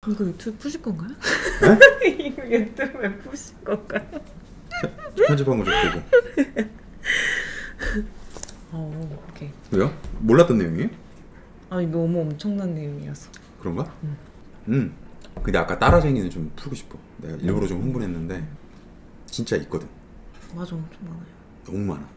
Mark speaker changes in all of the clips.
Speaker 1: 이거 유튜브 푸실 건가요?
Speaker 2: 네?
Speaker 1: 이거 유튜브에 푸실 건가요?
Speaker 2: 편집한 거 좀 보고.
Speaker 1: 오케이.
Speaker 2: 왜요? 몰랐던 내용이에요?
Speaker 1: 아니 너무 엄청난 내용이어서.
Speaker 2: 그런가? 근데 아까 따라쟁이는 좀 풀고 싶어. 내가 일부러 좀 흥분했는데 진짜 있거든.
Speaker 1: 맞아, 엄청 많아요.
Speaker 2: 너무 많아.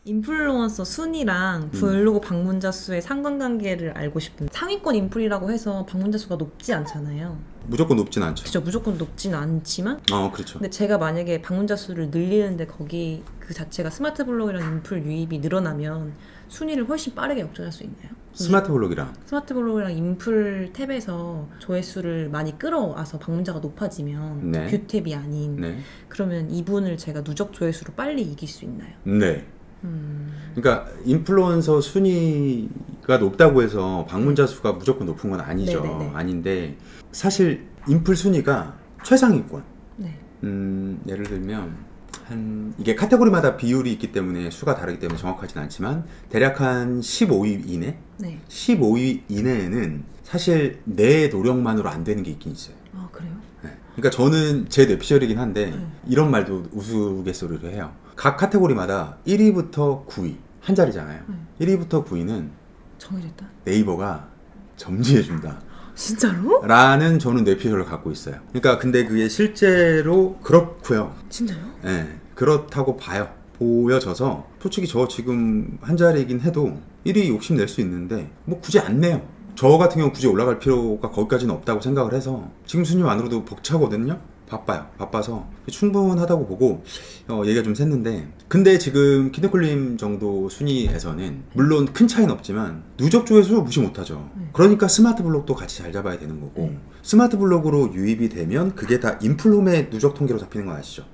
Speaker 1: 인플루언서 순위랑 블로그 방문자 수의 상관관계를 알고 싶은. 상위권 인플이라고 해서 방문자 수가 높지 않잖아요.
Speaker 2: 무조건 높진 않죠.
Speaker 1: 그죠, 무조건 높진 않지만.
Speaker 2: 그렇죠.
Speaker 1: 근데 제가 만약에 방문자 수를 늘리는데 거기 그 자체가 스마트 블로그랑 인플 유입이 늘어나면 순위를 훨씬 빠르게 역전할 수 있나요?
Speaker 2: 스마트 블로그랑
Speaker 1: 인플 탭에서 조회수를 많이 끌어와서 방문자가 높아지면
Speaker 2: 네.
Speaker 1: 뷰 탭이 아닌
Speaker 2: 네.
Speaker 1: 그러면 이분을 제가 누적 조회수로 빨리 이길 수 있나요?
Speaker 2: 네. 그러니까 인플루언서 순위가 높다고 해서 방문자 수가 무조건 높은 건 아니죠.
Speaker 1: 네네네.
Speaker 2: 아닌데 사실 인플 순위가 최상위권.
Speaker 1: 네.
Speaker 2: 예를 들면 이게 카테고리마다 비율이 있기 때문에 수가 다르기 때문에 정확하진 않지만 대략 한 15위 이내?
Speaker 1: 네.
Speaker 2: 15위 이내에는 사실 내 노력만으로 안 되는 게 있긴 있어요.
Speaker 1: 아, 그래요?
Speaker 2: 네. 그러니까 저는 제 뇌피셜이긴 한데 이런 말도 우스갯소리로 해요. 각 카테고리마다 1위부터 9위 한 자리잖아요. 1위부터 9위는
Speaker 1: 정해졌다?
Speaker 2: 네이버가 점지해준다
Speaker 1: 진짜로?
Speaker 2: 라는 저는 뇌피셜을 갖고 있어요. 그러니까 근데 그게 실제로 그렇고요.
Speaker 1: 진짜요?
Speaker 2: 네, 그렇다고 보여져서 솔직히 저 지금 한 자리이긴 해도 1위 욕심낼 수 있는데 뭐 굳이 안 내요. 저 같은 경우 굳이 올라갈 필요가 거기까지는 없다고 생각을 해서 지금 순위만으로도 벅차거든요. 바빠서 충분하다고 보고 얘기가 좀 샜는데, 근데 지금 키드콜림 정도 순위에서는 물론 큰 차이는 없지만 누적 조회수 무시 못하죠. 그러니까 스마트 블록도 같이 잘 잡아야 되는 거고, 스마트 블록으로 유입이 되면 그게 다 인플홈의 누적 통계로 잡히는 거 아시죠?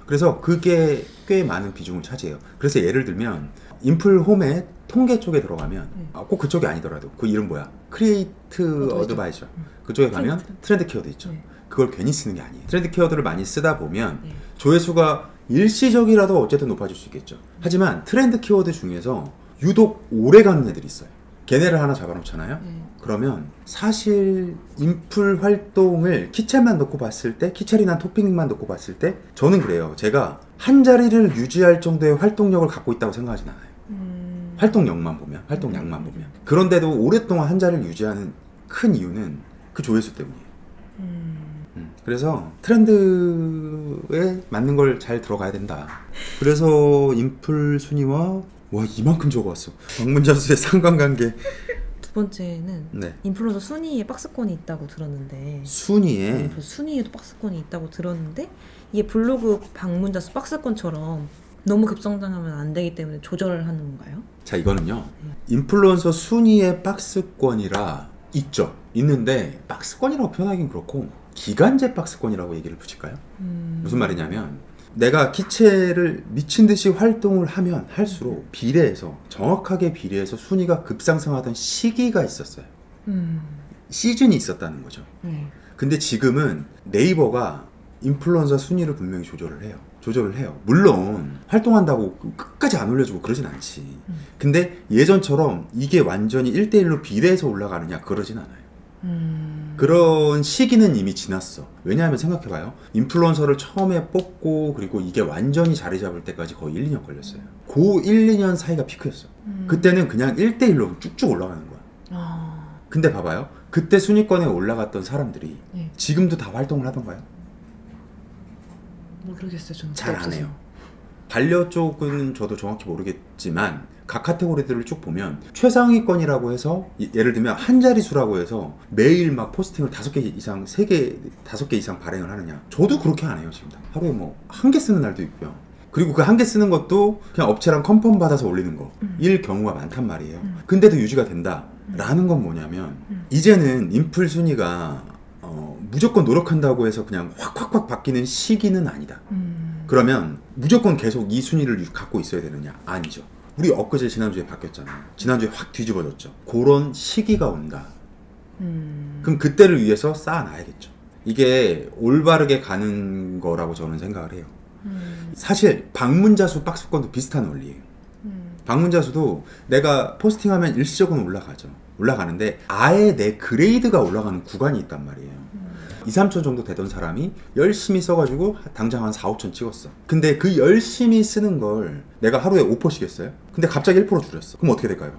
Speaker 2: 그래서 그게 꽤 많은 비중을 차지해요. 그래서 예를 들면 인플홈의 통계 쪽에 들어가면 꼭 그쪽이 아니더라도 그 이름 뭐야? 크리에이트 어드바이저 그쪽에 가면 트렌드 키워드 있죠. 그걸 괜히 쓰는 게 아니에요. 트렌드 키워드를 많이 쓰다 보면 조회수가 일시적이라도 어쨌든 높아질 수 있겠죠. 하지만 트렌드 키워드 중에서 유독 오래 가는 애들이 있어요. 걔네를 하나 잡아놓잖아요. 그러면 사실 인플 활동을 키첼만 놓고 봤을 때, 키첼이나 토핑만 놓고 봤을 때 저는 그래요. 제가 한 자리를 유지할 정도의 활동력을 갖고 있다고 생각하진 않아요. 활동량만 보면. 그런데도 오랫동안 한 자리를 유지하는 큰 이유는 그 조회수 때문이에요. 그래서 트렌드에 맞는 걸 잘 들어가야 된다. 그래서 인플 순위와 이만큼 적어왔어. 방문자 수의 상관관계.
Speaker 1: 두 번째는 인플루언서 순위에 박스권이 있다고 들었는데, 순위에도 박스권이 있다고 들었는데 이게 블로그 방문자 수 박스권처럼 너무 급성장하면 안 되기 때문에 조절을 하는 건가요?
Speaker 2: 자, 이거는요. 인플루언서 순위의 박스권이라 있는데 박스권이라고 표현하긴 그렇고 기간제 박스권이라고 얘기를 붙일까요? 무슨 말이냐면 내가 키체를 미친듯이 활동을 하면 할수록 정확하게 비례해서 순위가 급상승하던 시기가 있었어요. 시즌이 있었다는 거죠. 근데 지금은 네이버가 인플루언서 순위를 분명히 조절을 해요. 물론 활동한다고 끝까지 안 올려주고 그러진 않지. 근데 예전처럼 이게 완전히 1대1로 비례해서 올라가느냐, 그러진 않아요. 그런 시기는 이미 지났어. 왜냐하면 생각해봐요. 인플루언서를 처음에 뽑고 그리고 이게 완전히 자리 잡을 때까지 거의 1, 2년 걸렸어요. 그 1, 2년 사이가 피크였어. 그때는 그냥 1대1로 쭉쭉 올라가는 거야. 근데 봐봐요. 그때 순위권에 올라갔던 사람들이 지금도 다 활동을 하던가요?
Speaker 1: 모르겠어요. 저는
Speaker 2: 잘 안 해요. 반려 쪽은 저도 정확히 모르겠지만 각 카테고리들을 쭉 보면 최상위권이라고 해서 예를 들면 한 자릿수라고 해서 매일 막 포스팅을 5개 이상 5개 이상 발행을 하느냐, 저도 그렇게 안 해요. 지금 하루에 뭐 1개 쓰는 날도 있고요. 그리고 그 1개 쓰는 것도 그냥 업체랑 컨펌 받아서 올리는 거 일 경우가 많단 말이에요. 근데도 유지가 된다 라는 건 뭐냐면 이제는 인플 순위가 무조건 노력한다고 해서 그냥 확 바뀌는 시기는 아니다. 그러면 무조건 계속 이 순위를 갖고 있어야 되느냐? 아니죠. 우리 엊그제 지난주에 바뀌었잖아요. 지난주에 확 뒤집어졌죠. 그런 시기가 온다. 그럼 그때를 위해서 쌓아놔야겠죠. 이게 올바르게 가는 거라고 저는 생각을 해요. 사실 방문자 수 박스권도 비슷한 원리예요. 방문자 수도 내가 포스팅하면 일시적으로 올라가는데 아예 내 그레이드가 올라가는 구간이 있단 말이에요. 2, 3천 정도 되던 사람이 열심히 써가지고 당장 한 4, 5천 찍었어. 근데 그 열심히 쓰는 걸 내가 하루에 5%씩 했어요. 근데 갑자기 1% 줄였어. 그럼 어떻게 될까요?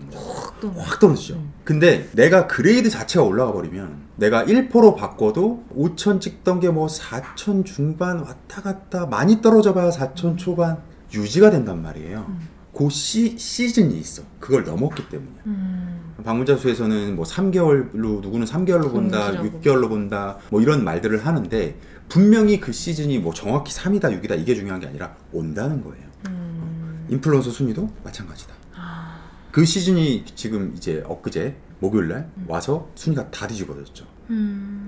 Speaker 2: 확 떨어지죠. 근데 내가 그레이드 자체가 올라가 버리면 내가 1% 바꿔도 5천 찍던 게 뭐 4천 중반 왔다 갔다 많이 떨어져 봐야 4천 초반 유지가 된단 말이에요. 그 시즌이 있어. 그걸 넘었기 때문이야. 방문자 수에서는 뭐 3개월로 누구는 3개월로 본다, 6개월로 본다, 뭐 이런 말들을 하는데 분명히 그 시즌이 뭐 정확히 3이다, 6이다 이게 중요한 게 아니라 온다는 거예요. 인플루언서 순위도 마찬가지다. 그 시즌이 지금 이제 엊그제 목요일날 와서 순위가 다 뒤집어졌죠.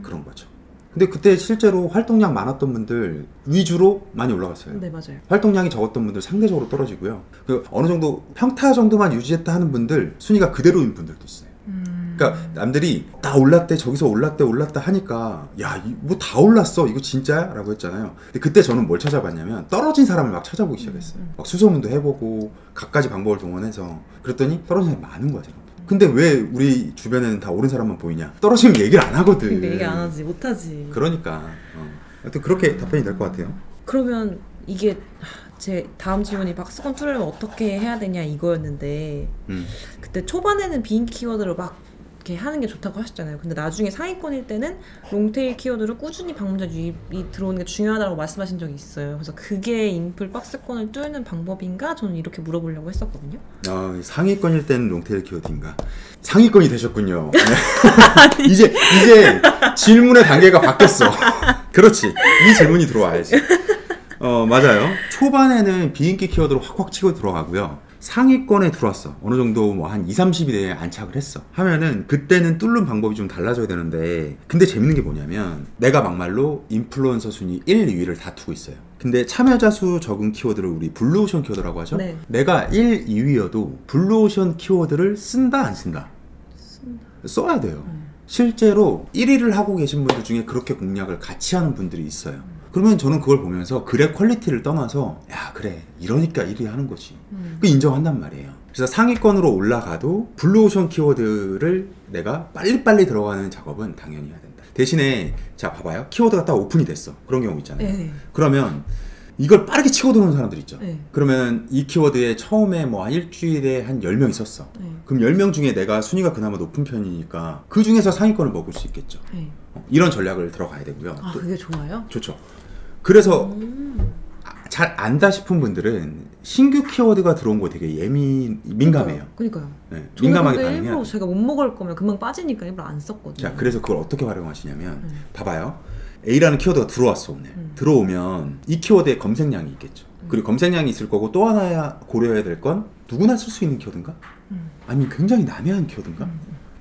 Speaker 2: 그런 거죠. 근데 그때 실제로 활동량 많았던 분들 위주로 많이 올라갔어요.
Speaker 1: 네, 맞아요.
Speaker 2: 활동량이 적었던 분들 상대적으로 떨어지고요. 어느 정도 평타 정도만 유지했다 하는 분들 순위가 그대로인 분들도 있어요. 그러니까 남들이 다 올랐대, 저기서 올랐다 하니까 야, 뭐 다 올랐어, 이거 진짜야? 라고 했잖아요. 근데 그때 저는 뭘 찾아봤냐면 떨어진 사람을 막 찾아보기 시작했어요. 막 수소문도 해보고 갖가지 방법을 동원해서 그랬더니 떨어진 사람이 많은 거죠. 근데 왜 우리 주변에는 다 오른 사람만 보이냐? 떨어지면 얘기를 안 하거든.
Speaker 1: 그러니까 얘기 안 하지, 못하지.
Speaker 2: 그러니까 하여튼 그렇게 답변이 될 것 같아요.
Speaker 1: 그러면 이게 제 다음 질문이 박스권 투자를 어떻게 해야 되냐 이거였는데 그때 초반에는 비인기 키워드를 막 이렇게 하는 게 좋다고 하셨잖아요. 근데 나중에 상위권일 때는 롱테일 키워드로 꾸준히 방문자 유입이 들어오는 게 중요하다고 말씀하신 적이 있어요. 그래서 그게 인플 박스권을 뚫는 방법인가? 저는 이렇게 물어보려고 했었거든요.
Speaker 2: 상위권일 때는 롱테일 키워드인가? 상위권이 되셨군요. 이제 질문의 단계가 바뀌었어. 그렇지. 이 질문이 들어와야지. 맞아요. 초반에는 비인기 키워드로 확확 치고 들어가고요. 상위권에 들어왔어. 어느 정도 뭐 한 2, 30위 내에 안착을 했어. 하면은 그때는 뚫는 방법이 좀 달라져야 되는데 근데 재밌는 게 뭐냐면 내가 막말로 인플루언서 순위 1, 2위를 다투고 있어요. 근데 참여자 수 적은 키워드를 우리 블루오션 키워드라고 하죠?
Speaker 1: 네.
Speaker 2: 내가 1, 2위여도 블루오션 키워드를 쓴다 안 쓴다? 써야 돼요. 실제로 1위를 하고 계신 분들 중에 그렇게 공략을 같이 하는 분들이 있어요. 그러면 저는 그걸 보면서 글의 퀄리티를 떠나서 야 그래 이러니까 1위 하는 거지. 그 인정한단 말이에요. 그래서 상위권으로 올라가도 블루오션 키워드를 내가 빨리빨리 들어가는 작업은 당연히 해야 된다. 대신에 자 봐봐요. 키워드가 딱 오픈이 됐어. 그런 경우 있잖아요.
Speaker 1: 네.
Speaker 2: 그러면 이걸 빠르게 치고 들어오는 사람들 있죠.
Speaker 1: 네.
Speaker 2: 그러면 이 키워드에 처음에 뭐 한 일주일에 한 10명 있었어.
Speaker 1: 네.
Speaker 2: 그럼 10명 중에 내가 순위가 그나마 높은 편이니까 그 중에서 상위권을 먹을 수 있겠죠.
Speaker 1: 네.
Speaker 2: 이런 전략을 들어가야 되고요.
Speaker 1: 아, 그게 좋아요?
Speaker 2: 좋죠. 그래서 잘 안다 싶은 분들은 신규 키워드가 들어온 거 되게 민감해요.
Speaker 1: 그러니까요.
Speaker 2: 네, 민감하게
Speaker 1: 반응해요.
Speaker 2: 반응해요.
Speaker 1: 일부러 제가 못 먹을 거면 금방 빠지니까 일부러 안 썼거든요.
Speaker 2: 자, 그래서 그걸 어떻게 활용하시냐면 봐봐요. A라는 키워드가 들어왔어 오늘. 들어오면 이 키워드에 검색량이 있겠죠. 그리고 검색량이 있을 거고 또 하나 고려해야 될 건 누구나 쓸 수 있는 키워드인가? 아니면 굉장히 난해한 키워드인가?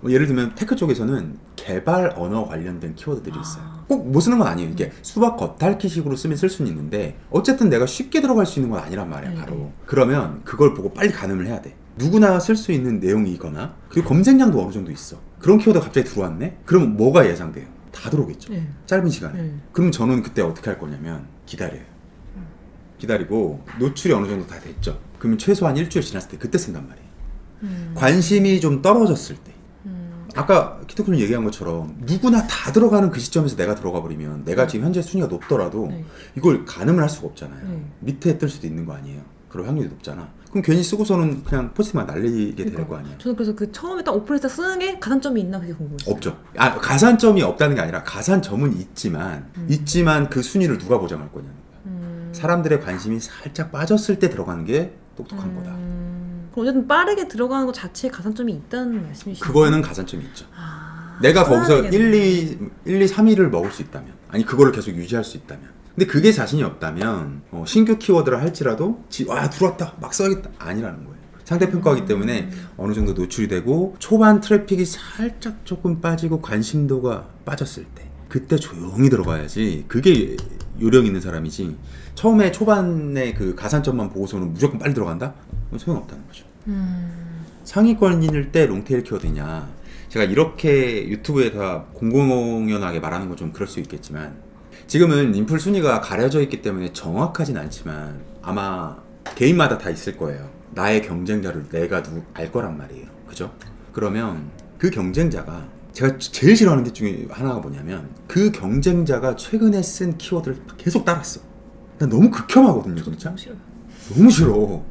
Speaker 2: 예를 들면 테크 쪽에서는 개발 언어 관련된 키워드들이 있어요. 꼭 못 쓰는 건 아니에요. 이게 수박 겉핥기식으로 쓰면 쓸 수는 있는데 어쨌든 내가 쉽게 들어갈 수 있는 건 아니란 말이야. 바로. 그러면 그걸 보고 빨리 가늠을 해야 돼. 누구나 쓸 수 있는 내용이거나 그리고 검색량도 어느 정도 있어. 그런 키워드가 갑자기 들어왔네? 그러면 뭐가 예상돼요? 다 들어오겠죠. 짧은 시간에. 그럼 저는 그때 어떻게 할 거냐면 기다려요. 기다리고 노출이 어느 정도 다 됐죠. 그러면 최소한 일주일 지났을 때 그때 쓴단 말이에요. 관심이 좀 떨어졌을 때. 아까 키토크님 얘기한 것처럼 누구나 다 들어가는 그 시점에서 내가 들어가 버리면 내가 지금 현재 순위가 높더라도 이걸 가늠을 할 수가 없잖아요. 밑에 뜰 수도 있는 거 아니에요. 그럴 확률이 높잖아. 그럼 괜히 쓰고서는 그냥 포스트만 날리게 될 거 아니에요.
Speaker 1: 저는 그래서 그 처음에 딱 오픈해서 쓰는 게 가산점이 있나 그게 궁금했어요.
Speaker 2: 없죠. 가산점이 없다는 게 아니라 가산점은 있지만 그 순위를 누가 보장할 거냐는 거야. 사람들의 관심이 살짝 빠졌을 때 들어가는 게 똑똑한 거다.
Speaker 1: 어쨌든 빠르게 들어가는 것 자체에 가산점이 있다는 말씀이시죠?
Speaker 2: 그거에는 가산점이 있죠. 내가 거기서 1, 2, 3위를 먹을 수 있다면 아니 그거를 계속 유지할 수 있다면 근데 그게 자신이 없다면 신규 키워드를 할지라도 들어왔다 막 써야겠다 아니라는 거예요. 상대평가하기 때문에 어느 정도 노출이 되고 초반 트래픽이 살짝 조금 빠지고 관심도가 빠졌을 때 그때 조용히 들어가야지 그게 요령 있는 사람이지 처음에 초반에 그 가산점만 보고서는 무조건 빨리 들어간다? 그건 소용없다는 거죠. 상위권일 때 롱테일 키워드냐 제가 이렇게 유튜브에다 공공연하게 말하는 건 좀 그럴 수 있겠지만 지금은 인플 순위가 가려져 있기 때문에 정확하진 않지만 아마 개인마다 다 있을 거예요. 나의 경쟁자를 내가 알 거란 말이에요. 그죠? 그러면 그 경쟁자가 제가 제일 싫어하는 게 중에 하나가 뭐냐면 그 경쟁자가 최근에 쓴 키워드를 계속 따랐어. 난 너무 극혐하거든요, 진짜.
Speaker 1: 너무 싫어요.
Speaker 2: 너무 싫어.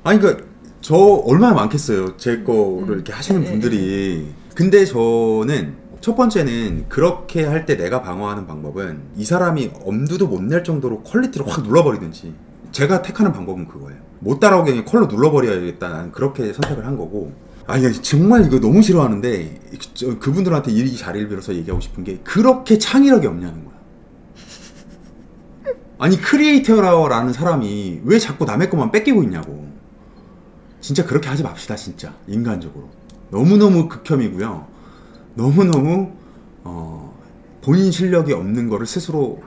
Speaker 2: 아니 그러니까 저 얼마나 많겠어요. 제 거를 이렇게 하시는 분들이. 근데 저는 첫 번째는 그렇게 할 때 내가 방어하는 방법은 이 사람이 엄두도 못 낼 정도로 퀄리티를 확 눌러버리든지. 제가 택하는 방법은 그거예요. 못 따라오게 그냥 컬로 눌러버려야겠다. 나는 그렇게 선택을 한 거고. 아니 정말 이거 너무 싫어하는데 그분들한테 이 자리를 빌어서 얘기하고 싶은 게 그렇게 창의력이 없냐는 거야. 아니 크리에이터라는 사람이 왜 자꾸 남의 것만 뺏기고 있냐고. 진짜 그렇게 하지 맙시다. 진짜 인간적으로 너무너무 극혐이고요. 너무너무 본인 실력이 없는 거를 스스로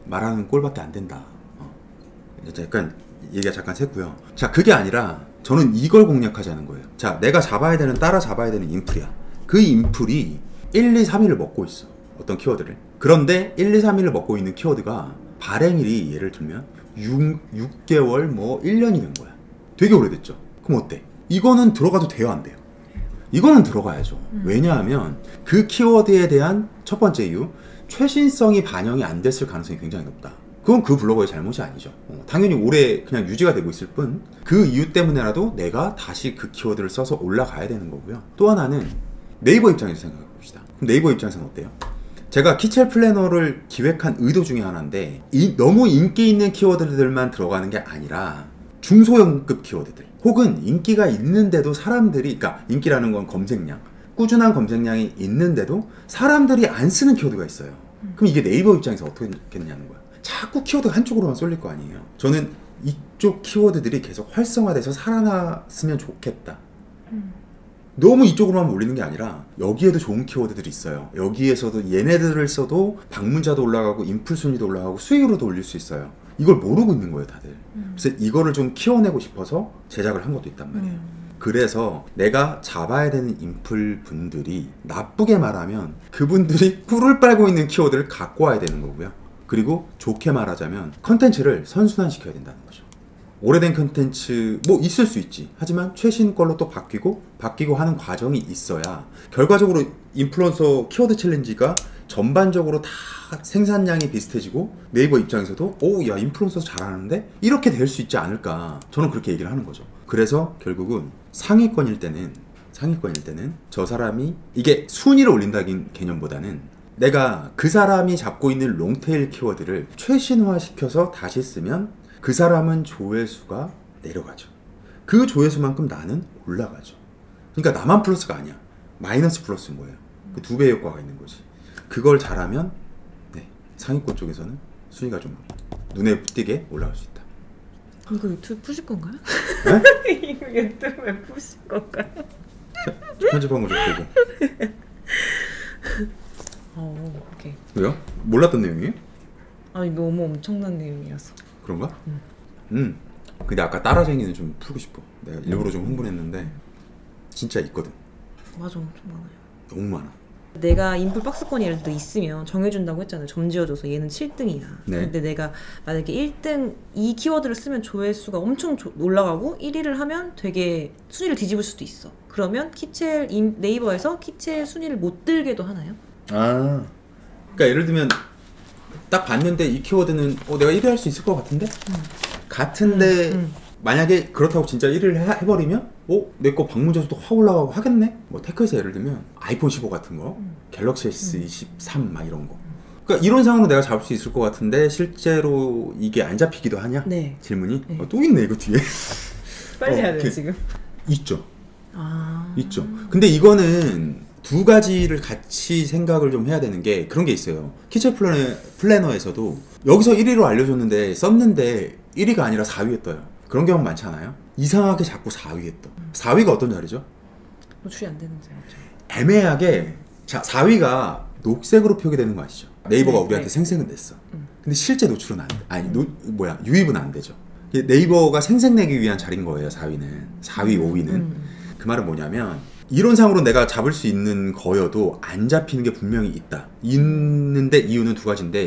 Speaker 2: 말하는 꼴밖에 안 된다. 약간 얘기가 잠깐 샜고요. 자, 그게 아니라 저는 이걸 공략하자는 거예요. 자, 내가 따라 잡아야 되는 인풀이야. 그 인풀이 1, 2, 3일을 먹고 있어. 어떤 키워드를. 그런데 1, 2, 3일을 먹고 있는 키워드가 발행일이 예를 들면 6개월 뭐 1년이 된 거야. 되게 오래됐죠. 그럼 어때? 이거는 들어가도 돼요, 안 돼요? 이거는 들어가야죠. 왜냐하면 그 키워드에 대한 첫 번째 이유, 최신성이 반영이 안 됐을 가능성이 굉장히 높다. 그건 그 블로거의 잘못이 아니죠. 당연히 오래 그냥 유지가 되고 있을 뿐 그 이유 때문에라도 내가 다시 그 키워드를 써서 올라가야 되는 거고요. 또 하나는 네이버 입장에서 생각해 봅시다. 그럼 네이버 입장에서는 어때요? 제가 키첼 플래너를 기획한 의도 중에 하나인데 너무 인기 있는 키워드들만 들어가는 게 아니라 중소형급 키워드들 혹은 인기가 있는데도 사람들이, 그러니까 인기라는 건 검색량, 꾸준한 검색량이 있는데도 사람들이 안 쓰는 키워드가 있어요. 그럼 이게 네이버 입장에서 어떻게 됐냐는 거야. 자꾸 키워드가 한쪽으로만 쏠릴 거 아니에요. 저는 이쪽 키워드들이 계속 활성화돼서 살아났으면 좋겠다. 너무 이쪽으로만 몰리는 게 아니라 여기에도 좋은 키워드들이 있어요. 여기에서도 얘네들을 써도 방문자도 올라가고 인풀 순위도 올라가고 수익으로도 올릴 수 있어요. 이걸 모르고 있는 거예요, 다들. 그래서 이거를 좀 키워내고 싶어서 제작을 한 것도 있단 말이에요. 그래서 내가 잡아야 되는 인풀 분들이, 나쁘게 말하면 그분들이 꿀을 빨고 있는 키워드를 갖고 와야 되는 거고요. 그리고 좋게 말하자면 컨텐츠를 선순환시켜야 된다는 거죠. 오래된 컨텐츠 뭐 있을 수 있지. 하지만 최신 걸로 또 바뀌고 하는 과정이 있어야 결과적으로 인플루언서 키워드 챌린지가 전반적으로 다 생산량이 비슷해지고 네이버 입장에서도 오, 야, 인플루언서 잘하는데? 이렇게 될 수 있지 않을까. 저는 그렇게 얘기를 하는 거죠. 그래서 결국은 상위권일 때는 저 사람이, 이게 순위를 올린다는 개념보다는 내가 그 사람이 잡고 있는 롱테일 키워드를 최신화시켜서 다시 쓰면 그 사람은 조회수가 내려가죠. 그 조회수만큼 나는 올라가죠. 그러니까 나만 플러스가 아니야. 마이너스 플러스인 거예요. 그 2배 효과가 있는 거지. 그걸 잘하면 상위권 쪽에서는 순위가 좀 눈에 띄게 올라갈 수 있다.
Speaker 1: 이거 유튜브 푸실 건가요?
Speaker 2: 네?
Speaker 1: 이거 유튜브에 푸실 건가요?
Speaker 2: 편집한 거 좀 보고.
Speaker 1: 오케이.
Speaker 2: 왜요? 몰랐던 내용이에요?
Speaker 1: 아니 너무 엄청난 내용이어서.
Speaker 2: 그런가? 근데 아까 따라쟁이는 좀 풀고 싶어. 내가 일부러 좀 흥분했는데 진짜 있거든.
Speaker 1: 맞아, 엄청 많아요.
Speaker 2: 너무 많아.
Speaker 1: 내가 인풀 박스권이 예를 들어 있으면 정해준다고 했잖아요. 점지어줘서 얘는 7등이야.
Speaker 2: 네.
Speaker 1: 근데 내가 만약에 1등 이 키워드를 쓰면 조회수가 엄청 올라가고 1위를 하면 되게 순위를 뒤집을 수도 있어. 그러면 키첼 네이버에서 키첼 순위를 못 들게도 하나요?
Speaker 2: 아, 그러니까 예를 들면 딱 봤는데 이 키워드는 내가 1위 할 수 있을 것 같은데? 같은데 만약에 그렇다고 진짜 1위를 해버리면 내 거 방문자 수도 확 올라가고 하겠네? 뭐 테크에서 예를 들면 아이폰 15 같은 거, 갤럭시 S23 막 이런 거. 그러니까 이런 상황으로 내가 잡을 수 있을 것 같은데 실제로 이게 안 잡히기도 하냐?
Speaker 1: 네.
Speaker 2: 질문이?
Speaker 1: 네.
Speaker 2: 또 있네 이거 뒤에.
Speaker 1: 빨리 해야 돼 지금.
Speaker 2: 있죠.
Speaker 1: 아.
Speaker 2: 있죠. 근데 이거는 두 가지를 같이 생각을 좀 해야 되는 게 그런 게 있어요. 키첼 플래너에서도 여기서 1위로 알려줬는데 썼는데 1위가 아니라 4위에 떠요. 그런 경우 많잖아요. 이상하게 자꾸 4위에 떠. 4위가 어떤 자리죠?
Speaker 1: 노출이 안 되는 자리죠.
Speaker 2: 애매하게 4위가 녹색으로 표기되는 거 아시죠? 네이버가 우리한테 생생은 냈어. 근데 실제 노출은 유입은 안 되죠. 네이버가 생색내기 위한 자리인 거예요. 4위는 4위, 5위는. 그 말은 뭐냐면 이론상으로 내가 잡을 수 있는 거여도 안 잡히는 게 분명히 있다. 있는데 이유는 두 가지인데